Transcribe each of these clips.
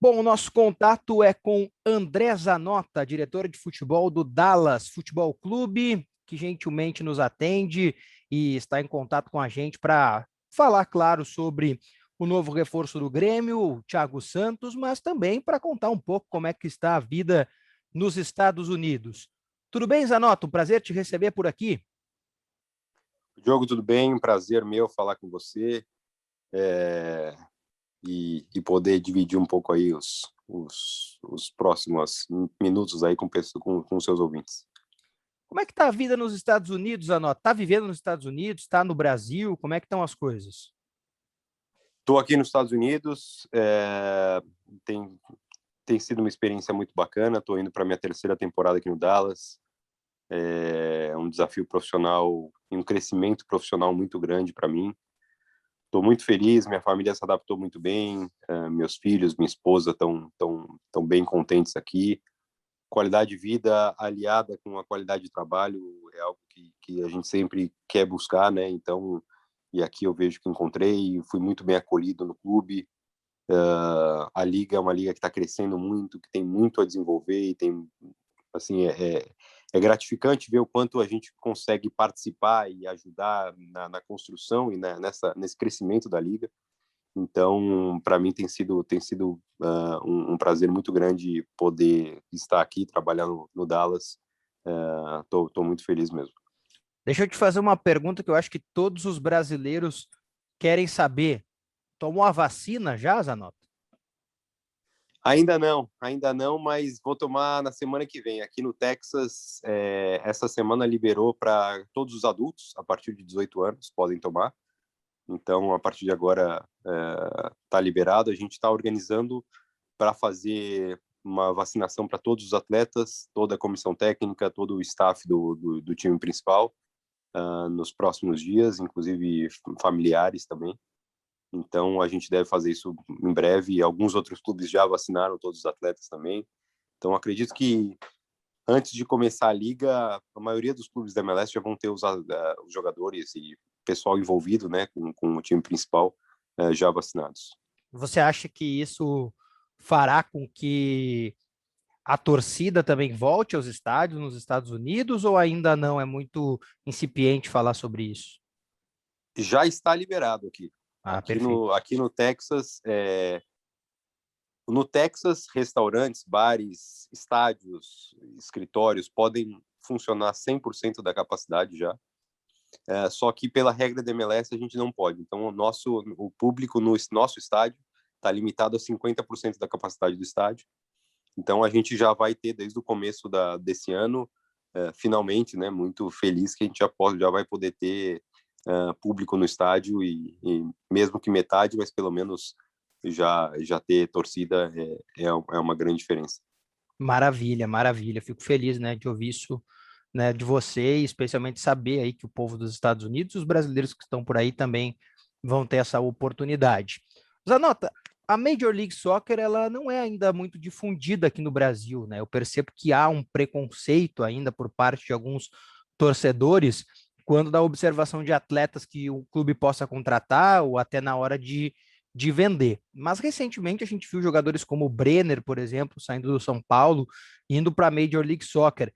Bom, o nosso contato é com André Zanotta, diretor de futebol do Dallas Futebol Clube, que gentilmente nos atende e está em contato com a gente para falar, claro, sobre o novo reforço do Grêmio, o Thiago Santos, mas também para contar um pouco como é que está a vida nos Estados Unidos. Tudo bem, Zanotta? Um prazer te receber por aqui. Diogo, tudo bem? Um prazer meu falar com você e poder dividir um pouco aí os próximos minutos aí com seus ouvintes. Como é que está a vida nos Estados Unidos, Zanotta? Está vivendo nos Estados Unidos? Está no Brasil? Como é que estão as coisas? Estou aqui nos Estados Unidos, tem sido uma experiência muito bacana, estou indo para a minha terceira temporada aqui no Dallas, é um desafio profissional, um crescimento profissional muito grande para mim. Estou muito feliz, minha família se adaptou muito bem, meus filhos, minha esposa estão bem contentes aqui. Qualidade de vida aliada com a qualidade de trabalho é algo que a gente sempre quer buscar, né? Então, e aqui eu vejo que encontrei, fui muito bem acolhido no clube. A liga é uma liga que está crescendo muito, que tem muito a desenvolver e tem, assim, é gratificante ver o quanto a gente consegue participar e ajudar na construção e nesse crescimento da liga. Então, para mim tem sido um prazer muito grande poder estar aqui, trabalhar no Dallas. Tô muito feliz mesmo. Deixa eu te fazer uma pergunta que eu acho que todos os brasileiros querem saber. Tomou a vacina já, Zanotta? Ainda não, mas vou tomar na semana que vem. Aqui no Texas, essa semana liberou para todos os adultos, a partir de 18 anos, podem tomar. Então, a partir de agora, está liberado. A gente está organizando para fazer uma vacinação para todos os atletas, toda a comissão técnica, todo o staff do time principal, nos próximos dias, inclusive familiares também. Então, a gente deve fazer isso em breve. Alguns outros clubes já vacinaram todos os atletas também. Então, acredito que antes de começar a liga, a maioria dos clubes da MLS já vão ter os jogadores e pessoal envolvido, né, com o time principal já vacinados. Você acha que isso fará com que a torcida também volte aos estádios nos Estados Unidos ou ainda não? É muito incipiente falar sobre isso? Já está liberado aqui. Ah, perfeito. Aqui no Texas, restaurantes, bares, estádios, escritórios podem funcionar 100% da capacidade já. Só que pela regra da MLS a gente não pode. Então o público no nosso estádio está limitado a 50% da capacidade do estádio. Então a gente já vai ter desde o começo desse ano, finalmente, né, muito feliz que a gente já vai poder ter público no estádio e mesmo que metade, mas pelo menos já ter torcida é uma grande diferença. Maravilha, maravilha. Fico feliz, né, de ouvir isso, né, de você, e especialmente saber aí que o povo dos Estados Unidos, os brasileiros que estão por aí também vão ter essa oportunidade. Zanota, a Major League Soccer, ela não é ainda muito difundida aqui no Brasil, né? Eu percebo que há um preconceito ainda por parte de alguns torcedores quando da observação de atletas que o clube possa contratar ou até na hora de vender. Mas recentemente a gente viu jogadores como o Brenner, por exemplo, saindo do São Paulo, indo para a Major League Soccer.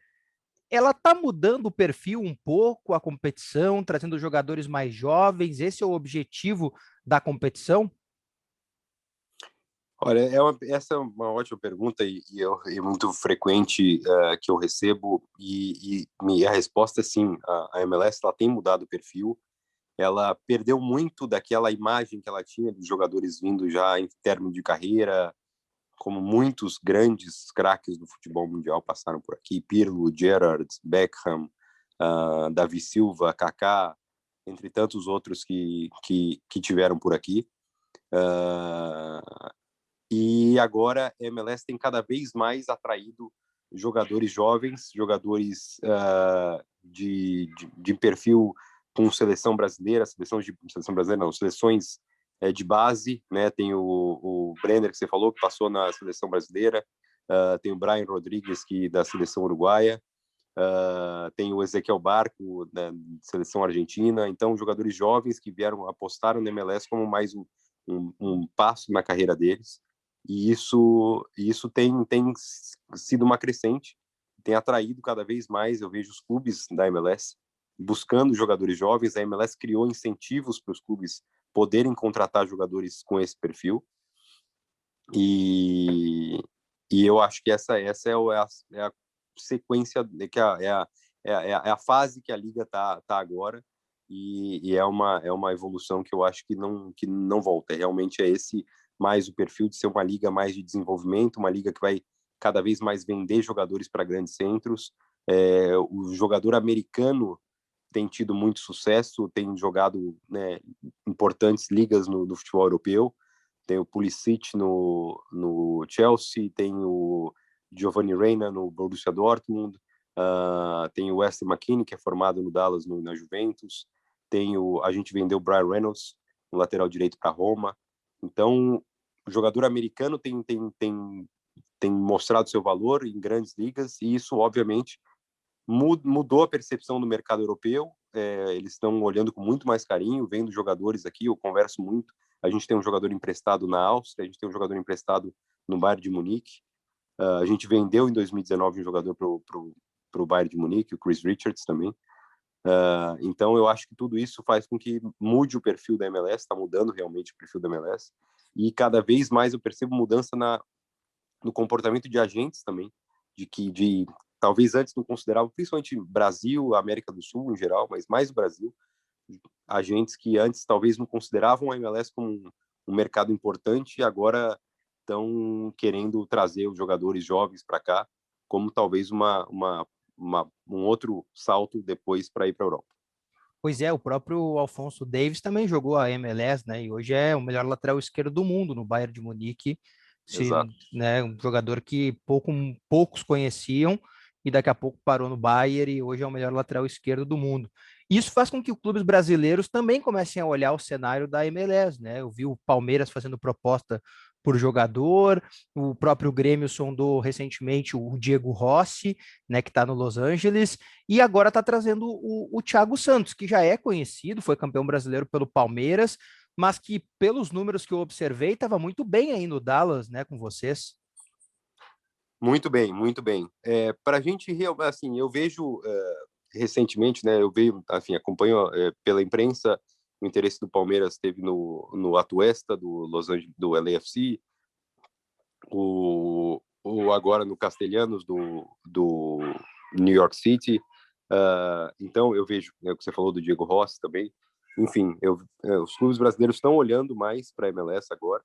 Ela está mudando o perfil um pouco, a competição, trazendo jogadores mais jovens. Esse é o objetivo da competição? Olha, essa é uma ótima pergunta e muito frequente que eu recebo e a resposta é sim. A MLS ela tem mudado o perfil. Ela perdeu muito daquela imagem que ela tinha dos jogadores vindo já em termos de carreira, como muitos grandes craques do futebol mundial passaram por aqui, Pirlo, Gerrard, Beckham, Davi Silva, Kaká, entre tantos outros que tiveram por aqui. E agora a MLS tem cada vez mais atraído jogadores jovens, jogadores de perfil com seleção brasileira, seleção brasileira não, seleções de base, né? Tem o Brenner que você falou que passou na seleção brasileira, tem o Brian Rodrigues que da seleção uruguaia, tem o Ezequiel Barco da seleção argentina. Então jogadores jovens que apostaram na MLS como mais um passo na carreira deles. E isso tem sido uma crescente, tem atraído cada vez mais. Eu vejo os clubes da MLS buscando jogadores jovens. A MLS criou incentivos para os clubes poderem contratar jogadores com esse perfil. E, e eu acho que essa é a sequência, que é a fase que a liga tá agora, e é uma evolução que eu acho que não volta. Realmente é esse mais o perfil de ser uma liga mais de desenvolvimento, uma liga que vai cada vez mais vender jogadores para grandes centros. O jogador americano tem tido muito sucesso, tem jogado, né, importantes ligas no futebol europeu. Tem o Pulisic no Chelsea, tem o Giovanni Reina no Borussia Dortmund, tem o Wesley McKennie, que é formado no Dallas, na Juventus, a gente vendeu o Brian Reynolds, no lateral direito, para Roma. Então, o jogador americano tem mostrado seu valor em grandes ligas, e isso, obviamente, mudou a percepção do mercado europeu. Eles estão olhando com muito mais carinho, vendo jogadores aqui. Eu converso muito. A gente tem um jogador emprestado na Áustria, a gente tem um jogador emprestado no Bayern de Munique. A gente vendeu em 2019 um jogador para o Bayern de Munique, o Chris Richards também. Então eu acho que tudo isso faz com que mude o perfil da MLS, está mudando realmente o perfil da MLS, e cada vez mais eu percebo mudança no comportamento de agentes também, de talvez antes não consideravam, principalmente Brasil, América do Sul em geral, mas mais o Brasil, agentes que antes talvez não consideravam a MLS como um mercado importante, e agora estão querendo trazer os jogadores jovens para cá, como talvez um outro salto depois para ir para a Europa. Pois é, o próprio Alphonso Davies também jogou a MLS, né? E hoje é o melhor lateral esquerdo do mundo no Bayern de Munique. Exato. Né, um jogador que poucos conheciam e daqui a pouco parou no Bayern e hoje é o melhor lateral esquerdo do mundo. Isso faz com que os clubes brasileiros também comecem a olhar o cenário da MLS, né? Eu vi o Palmeiras fazendo proposta por jogador, o próprio Grêmio sondou recentemente o Diego Rossi, né, que está no Los Angeles, e agora está trazendo o Thiago Santos, que já é conhecido, foi campeão brasileiro pelo Palmeiras, mas que, pelos números que eu observei, estava muito bem aí no Dallas, né, com vocês. Muito bem, muito bem. Para a gente, assim, eu vejo recentemente, né, eu vejo, assim, acompanho pela imprensa, o interesse do Palmeiras teve no Atuesta, do Los Angeles, do LAFC, agora no Castelhanos, do New York City. Então, eu vejo, né, o que você falou do Diego Rossi também. Enfim, os clubes brasileiros estão olhando mais para a MLS agora.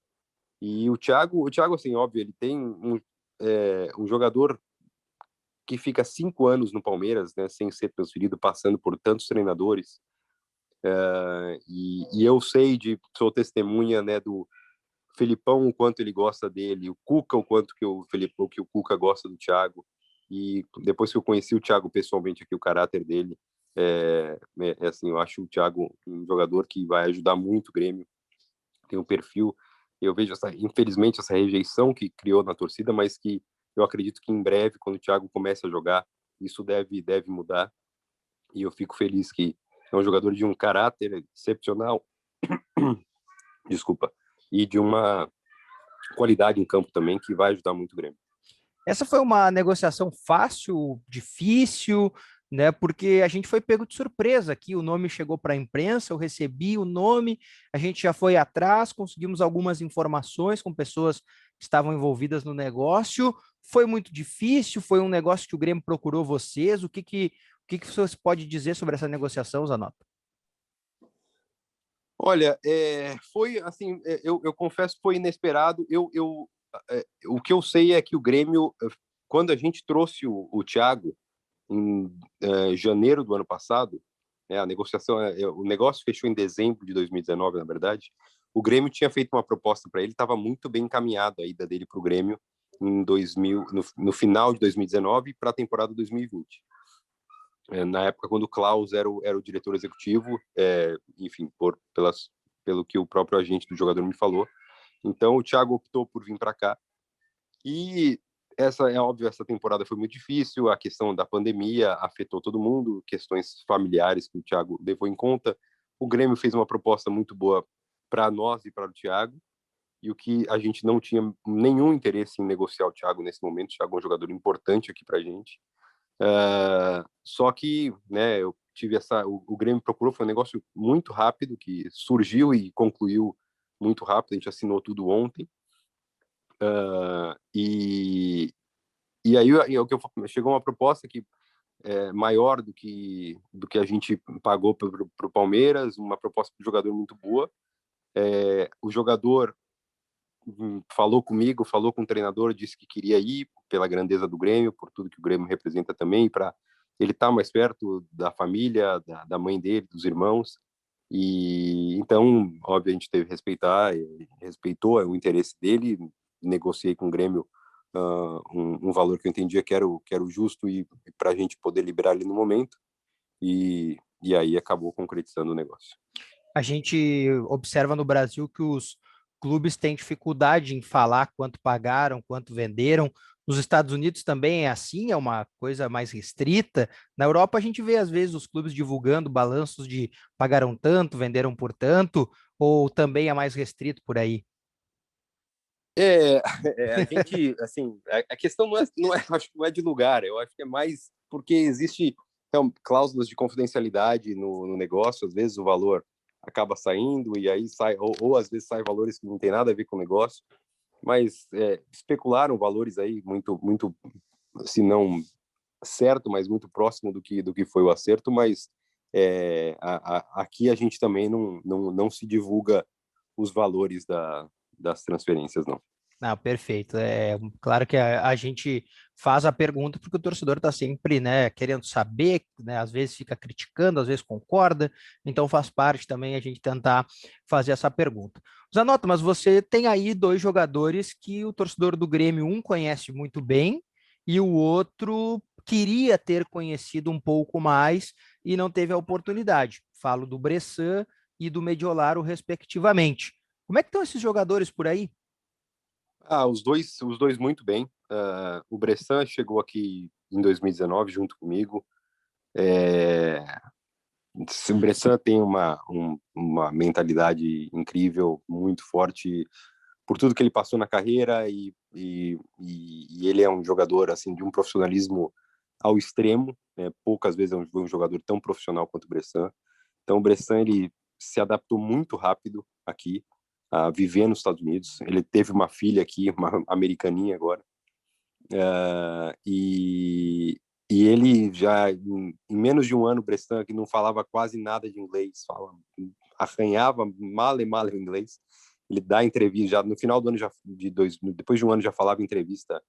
E o Thiago, assim, óbvio, ele tem um jogador que fica 5 anos no Palmeiras, né, sem ser transferido, passando por tantos treinadores. E eu sou testemunha, né, do Felipão, o quanto ele gosta dele, o Cuca, o quanto que o Cuca gosta do Thiago. E depois que eu conheci o Thiago pessoalmente aqui, o caráter dele, assim, eu acho o Thiago um jogador que vai ajudar muito o Grêmio, tem um perfil. Eu vejo, infelizmente, essa rejeição que criou na torcida, mas que eu acredito que em breve, quando o Thiago comece a jogar, isso deve mudar. E eu fico feliz que é um jogador de um caráter excepcional, desculpa, e de uma qualidade em campo também que vai ajudar muito o Grêmio. Essa foi uma negociação fácil, difícil, né? Porque a gente foi pego de surpresa aqui. O nome chegou para a imprensa, eu recebi o nome, a gente já foi atrás, conseguimos algumas informações com pessoas que estavam envolvidas no negócio. Foi muito difícil, foi um negócio que o Grêmio procurou vocês. O que você pode dizer sobre essa negociação, Zanota? Olha, foi assim, eu confesso que foi inesperado. O que eu sei é que o Grêmio, quando a gente trouxe o Thiago em janeiro do ano passado, a negociação, o negócio fechou em dezembro de 2019, na verdade. O Grêmio tinha feito uma proposta para ele, estava muito bem encaminhado a ida dele para o Grêmio no final de 2019 para a temporada 2020. Na época, quando o Klaus era o diretor executivo, enfim, pelo que o próprio agente do jogador me falou. Então, o Thiago optou por vir para cá. E óbvio, essa temporada foi muito difícil, a questão da pandemia afetou todo mundo, questões familiares que o Thiago levou em conta. O Grêmio fez uma proposta muito boa para nós e para o Thiago, e o que a gente não tinha nenhum interesse em negociar o Thiago nesse momento. O Thiago é um jogador importante aqui para a gente. Só que, né, eu tive o Grêmio procurou, foi um negócio muito rápido, que surgiu e concluiu muito rápido, a gente assinou tudo ontem. E aí chegou uma proposta que maior do que a gente pagou para o Palmeiras, uma proposta para o jogador muito boa. O jogador falou comigo, falou com o treinador, disse que queria ir pela grandeza do Grêmio, por tudo que o Grêmio representa também, para ele estar mais perto da família, da mãe dele, dos irmãos. E então, óbvio, a gente teve que respeitar, respeitou o interesse dele, negociei com o Grêmio um valor que eu entendia que era o justo e para a gente poder liberar ali no momento, e aí acabou concretizando o negócio. A gente observa no Brasil que os clubes têm dificuldade em falar quanto pagaram, quanto venderam. Nos Estados Unidos também é assim, é uma coisa mais restrita. Na Europa a gente vê às vezes os clubes divulgando balanços de pagaram tanto, venderam por tanto, ou também é mais restrito por aí? A gente, assim, a questão não é, acho que não é de lugar, eu acho que é mais porque existe cláusulas de confidencialidade no negócio, às vezes o valor acaba saindo e aí sai, ou às vezes sai valores que não tem nada a ver com o negócio, mas especularam valores aí muito, se não certo, mas muito próximo do que foi o acerto, mas aqui a gente também não se divulga os valores das transferências, não. Não, perfeito. É claro que a gente faz a pergunta porque o torcedor está sempre, né, querendo saber, né, às vezes fica criticando, às vezes concorda, então faz parte também a gente tentar fazer essa pergunta. Zanotto, mas você tem aí dois jogadores que o torcedor do Grêmio, um conhece muito bem e o outro queria ter conhecido um pouco mais e não teve a oportunidade. Falo do Bressan e do Mediolaro, respectivamente. Como é que estão esses jogadores por aí? Os dois muito bem. O Bressan chegou aqui em 2019 junto comigo. O Bressan tem uma mentalidade incrível, muito forte, por tudo que ele passou na carreira e ele é um jogador assim de um profissionalismo ao extremo, né? Poucas vezes é um jogador tão profissional quanto o Bressan. Então o Bressan ele se adaptou muito rápido aqui a viver nos Estados Unidos. Ele teve uma filha aqui, uma americaninha agora, e ele já em menos de um ano, o Bressan, que não falava quase nada de inglês, arranhava mal e mal o inglês. Ele dá entrevista já no final do ano, depois de um ano já falava entrevista,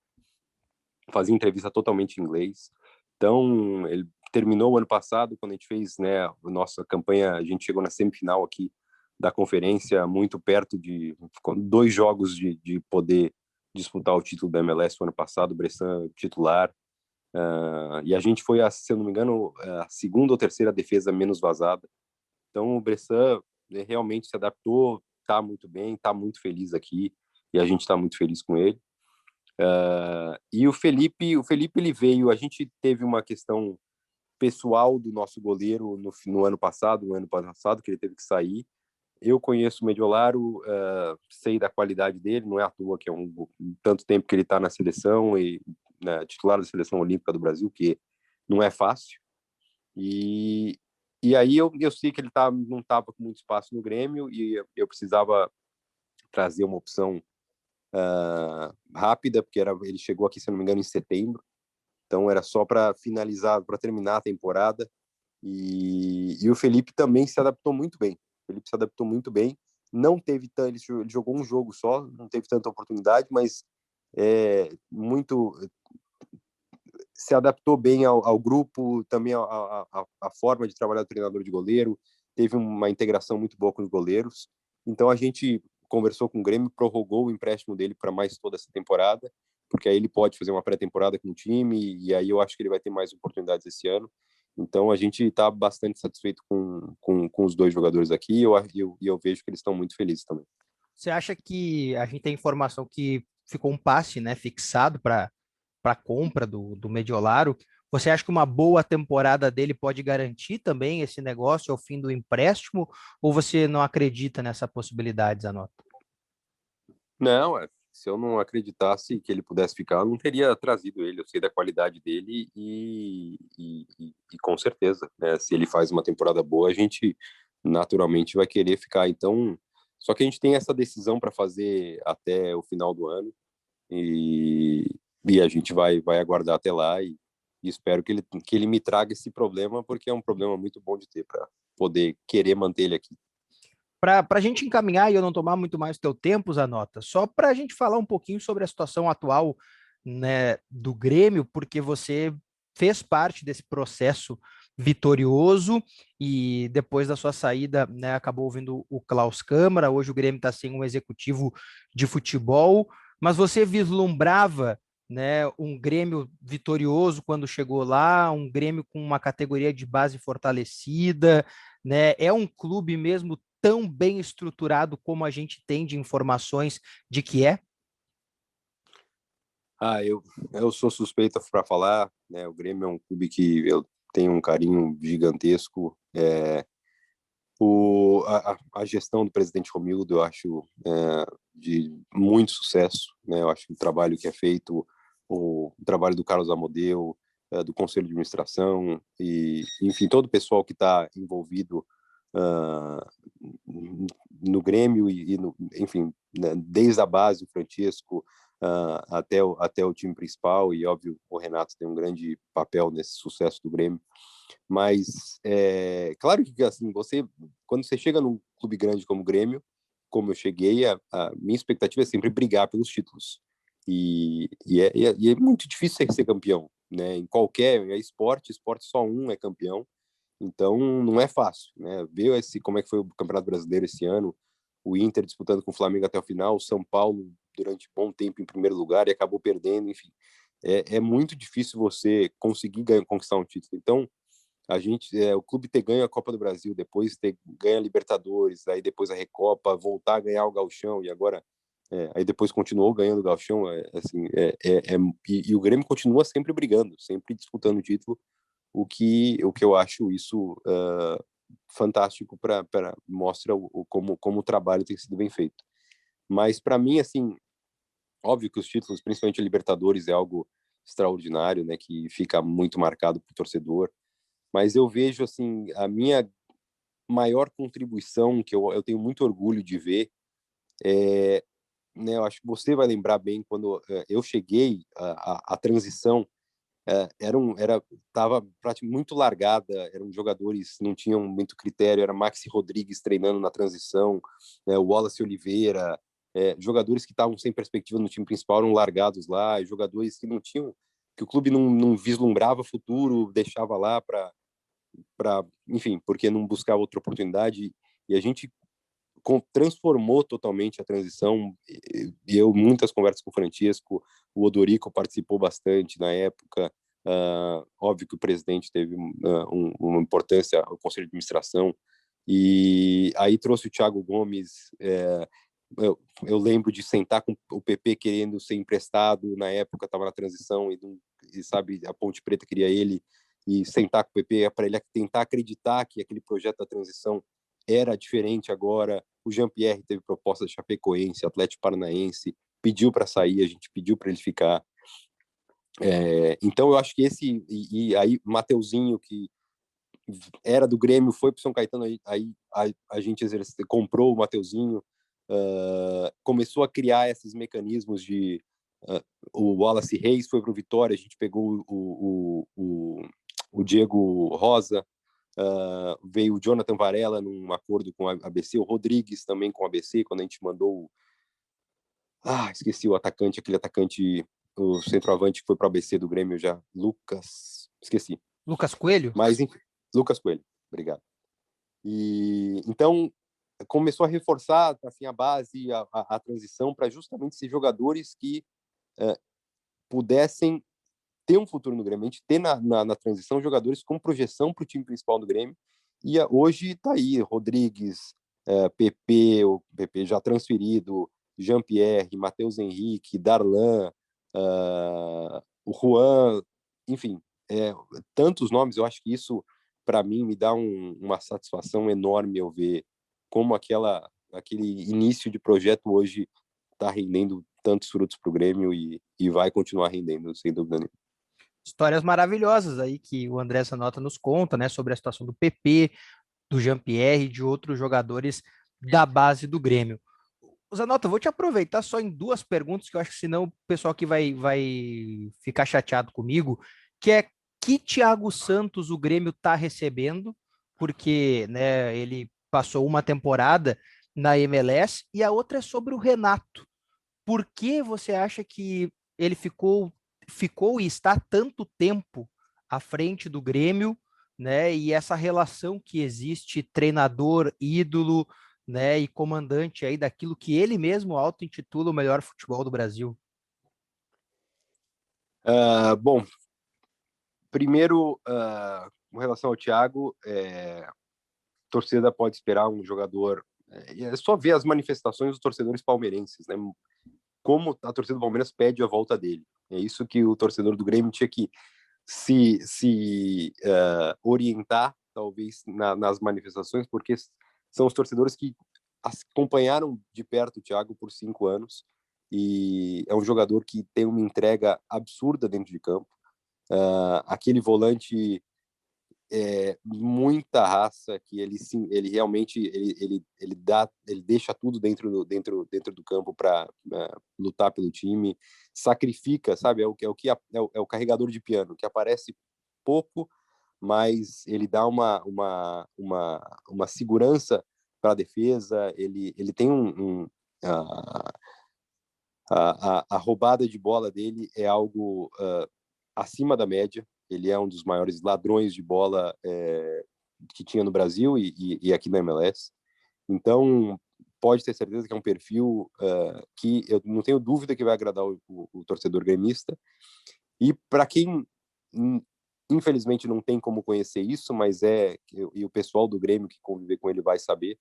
fazia entrevista totalmente em inglês. Então ele terminou o ano passado, quando a gente fez, né, a nossa campanha, a gente chegou na semifinal aqui da conferência, muito perto de 2 jogos de poder disputar o título da MLS o ano passado, o Bressan titular. E a gente foi, se eu não me engano, a segunda ou terceira defesa menos vazada. Então o Bressan realmente se adaptou, está muito bem, está muito feliz aqui e a gente está muito feliz com ele. E o Felipe ele veio, a gente teve uma questão pessoal do nosso goleiro no ano passado, que ele teve que sair. Eu conheço o Mediolaro, sei da qualidade dele, não é à toa que é tanto tempo que ele está na seleção e titular da seleção olímpica do Brasil, que não é fácil. E aí eu sei que ele não estava com muito espaço no Grêmio e eu precisava trazer uma opção rápida, porque ele chegou aqui, se não me engano, em setembro, então era só para finalizar, para terminar a temporada. E o Felipe também se adaptou muito bem. Não teve ele jogou um jogo só, não teve tanta oportunidade, mas se adaptou bem ao grupo, também a forma de trabalhar do treinador de goleiro, teve uma integração muito boa com os goleiros. Então a gente conversou com o Grêmio, prorrogou o empréstimo dele para mais toda essa temporada, porque aí ele pode fazer uma pré-temporada com o time, e aí eu acho que ele vai ter mais oportunidades esse ano. Então a gente está bastante satisfeito com os dois jogadores aqui, e eu vejo que eles estão muito felizes também. Você acha que a gente tem informação que ficou um passe, né, fixado para a compra do Mediolaro? Você acha que uma boa temporada dele pode garantir também esse negócio ao fim do empréstimo? Ou você não acredita nessa possibilidade, Zanotto? Não, se eu não acreditasse que ele pudesse ficar, eu não teria trazido ele. Eu sei da qualidade dele e com certeza, né? Se ele faz uma temporada boa, a gente naturalmente vai querer ficar. Então, só que a gente tem essa decisão para fazer até o final do ano e, e a gente vai aguardar até lá e espero que ele me traga esse problema, porque é um problema muito bom de ter para poder querer manter ele aqui. Para a gente encaminhar e eu não tomar muito mais teu tempo, Zanota, só para a gente falar um pouquinho sobre a situação atual, né, do Grêmio, porque você fez parte desse processo vitorioso e depois da sua saída, né, acabou ouvindo o Klaus Câmara. Hoje o Grêmio está sem um executivo de futebol, mas você vislumbrava, né, um Grêmio vitorioso quando chegou lá, um Grêmio com uma categoria de base fortalecida, né? É um clube mesmo tão bem estruturado como a gente tem de informações de que é? Ah, eu sou suspeita para falar, né? O Grêmio é um clube que eu tenho um carinho gigantesco. A gestão do presidente Romildo eu acho de muito sucesso, né? Eu acho que o trabalho que é feito, o trabalho do Carlos Amodeu, do Conselho de Administração e, enfim, todo o pessoal que está envolvido no Grêmio enfim, né, desde a base, o Francesco, até o time principal, e óbvio, o Renato tem um grande papel nesse sucesso do Grêmio. Mas claro que assim, quando você chega num clube grande como o Grêmio, como eu cheguei, a minha expectativa é sempre brigar pelos títulos. E é muito difícil ser campeão, né? Em qualquer esporte só um é campeão. Então não é fácil, né? Ver como é que foi o Campeonato Brasileiro esse ano, o Inter disputando com o Flamengo até o final, o São Paulo durante bom tempo em primeiro lugar e acabou perdendo, enfim. É muito difícil você conseguir conquistar um título. Então, o clube ter ganho a Copa do Brasil, depois ter ganho a Libertadores, aí depois a Recopa, voltar a ganhar o Gauchão e agora aí depois continuou ganhando o Gauchão, assim, e o Grêmio continua sempre brigando, sempre disputando o título, o que eu acho isso fantástico para mostra como o trabalho tem sido bem feito. Mas para mim, assim, óbvio que os títulos, principalmente a Libertadores, é algo extraordinário, né, que fica muito marcado para o torcedor. Mas eu vejo assim a minha maior contribuição que eu tenho muito orgulho de ver é, né, eu acho que você vai lembrar bem quando eu cheguei a transição era tava praticamente muito largada, eram jogadores não tinham muito critério, era Maxi Rodrigues treinando na transição, né, o Wallace Oliveira, jogadores que estavam sem perspectiva no time principal eram largados lá, jogadores que não tinham que o clube não vislumbrava futuro, deixava lá enfim, porque não buscava outra oportunidade e a gente transformou totalmente a transição. E eu muitas conversas com o Francisco, o Odorico participou bastante na época. Óbvio que o presidente teve uma importância, o conselho de administração, e aí trouxe o Thiago Gomes. Eu lembro de sentar com o PP querendo ser emprestado na época, estava na transição e sabe a Ponte Preta queria ele e sentar com o PP para ele tentar acreditar que aquele projeto da transição era diferente agora. O Jean-Pierre teve proposta de Chapecoense, Atlético Paranaense, pediu para sair, a gente pediu para ele ficar. Então eu acho que e aí Mateuzinho, que era do Grêmio, foi para o São Caetano, aí a gente comprou o Mateuzinho, começou a criar esses mecanismos de o Wallace Reis foi para o Vitória, a gente pegou o Diego Rosa, veio o Jonathan Varela num acordo com a ABC, o Rodrigues também com a ABC, quando a gente mandou esqueci o atacante, aquele atacante, o centroavante que foi para a ABC do Grêmio já, Lucas, esqueci. Lucas Coelho? Mas enfim, Lucas Coelho, obrigado. E então começou a reforçar assim a base, a transição para justamente esses jogadores que pudessem ter um futuro no Grêmio, a gente ter na transição jogadores com projeção para o time principal do Grêmio. E hoje está aí Rodrigues, o PP já transferido, Jean-Pierre, Matheus Henrique, Darlan, o Juan, enfim, tantos nomes. Eu acho que isso, para mim, me dá uma satisfação enorme eu ver como aquele início de projeto hoje tá rendendo tantos frutos para o Grêmio e vai continuar rendendo, sem dúvida nenhuma. Histórias maravilhosas aí que o André Zanota nos conta, né, sobre a situação do PP, do Jean-Pierre e de outros jogadores da base do Grêmio. Zanota, eu vou te aproveitar só em duas perguntas, que eu acho que senão o pessoal aqui vai ficar chateado comigo, que é que Thiago Santos o Grêmio está recebendo, porque, né, ele passou uma temporada na MLS, e a outra é sobre o Renato. Por que você acha que ele ficou e está tanto tempo à frente do Grêmio, né? E essa relação que existe treinador, ídolo, né, e comandante aí daquilo que ele mesmo auto-intitula o melhor futebol do Brasil. Bom, primeiro, com relação ao Thiago, a torcida pode esperar um jogador. É só ver as manifestações dos torcedores palmeirenses, né? Como a torcida do Palmeiras pede a volta dele. É isso que o torcedor do Grêmio tinha que se orientar, talvez, nas manifestações, porque são os torcedores que acompanharam de perto o Thiago por 5 anos, e é um jogador que tem uma entrega absurda dentro de campo. Aquele volante muita raça, que ele realmente ele deixa tudo dentro do campo para lutar pelo time, sacrifica, sabe? É o carregador de piano que aparece pouco, mas ele dá uma segurança para a defesa. Ele tem a roubada de bola dele é algo acima da média. Ele é um dos maiores ladrões de bola que tinha no Brasil e aqui na MLS. Então, pode ter certeza que é um perfil que eu não tenho dúvida que vai agradar o torcedor gremista. E para quem, infelizmente, não tem como conhecer isso, mas e o pessoal do Grêmio que conviver com ele vai saber,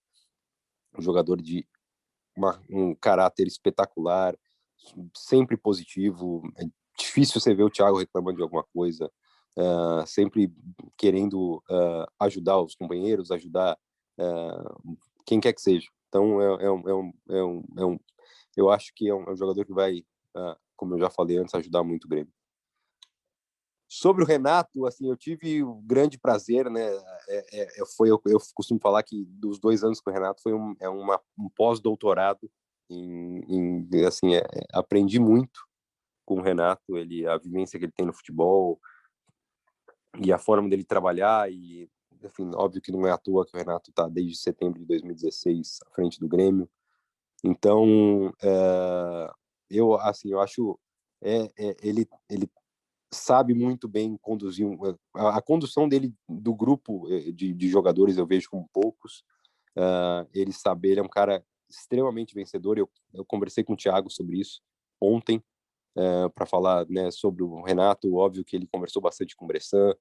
um jogador de um caráter espetacular, sempre positivo. É difícil você ver o Thiago reclamando de alguma coisa, sempre querendo ajudar os companheiros, ajudar quem quer que seja. Então, eu acho que é um jogador que vai, como eu já falei antes, ajudar muito o Grêmio. Sobre o Renato, assim, eu tive o grande prazer, né? Eu costumo falar que dos 2 anos com o Renato foi um pós-doutorado assim, aprendi muito com o Renato, a vivência que ele tem no futebol e a forma dele trabalhar, e enfim, óbvio que não é à toa que o Renato está desde setembro de 2016 à frente do Grêmio. Então, eu acho ele sabe muito bem conduzir a condução dele do grupo de jogadores. Eu vejo como poucos. Ele é um cara extremamente vencedor. Eu conversei com o Thiago sobre isso ontem, para falar, né, sobre o Renato. Óbvio que ele conversou bastante com o Bressan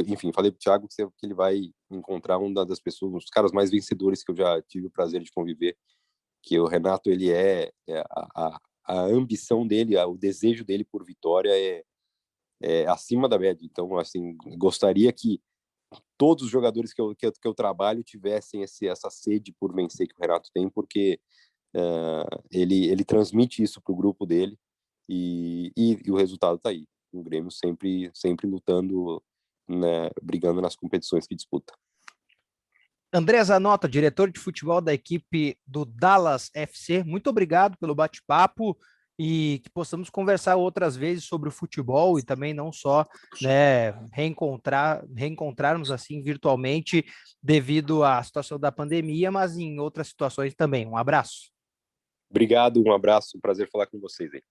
enfim, falei pro Thiago que ele vai encontrar uma das pessoas, um dos caras mais vencedores que eu já tive o prazer de conviver, que o Renato, ele a ambição dele, o desejo dele por vitória é acima da média. Então, assim, gostaria que todos os jogadores que eu trabalho tivessem essa sede por vencer que o Renato tem, porque ele transmite isso pro grupo dele, e o resultado está aí. O Grêmio sempre lutando, né, brigando nas competições que disputa. André Zanota, diretor de futebol da equipe do Dallas FC, muito obrigado pelo bate-papo e que possamos conversar outras vezes sobre o futebol e também não só, né, reencontrarmos assim virtualmente devido à situação da pandemia, mas em outras situações também. Um abraço. Obrigado, um abraço, um prazer falar com vocês aí.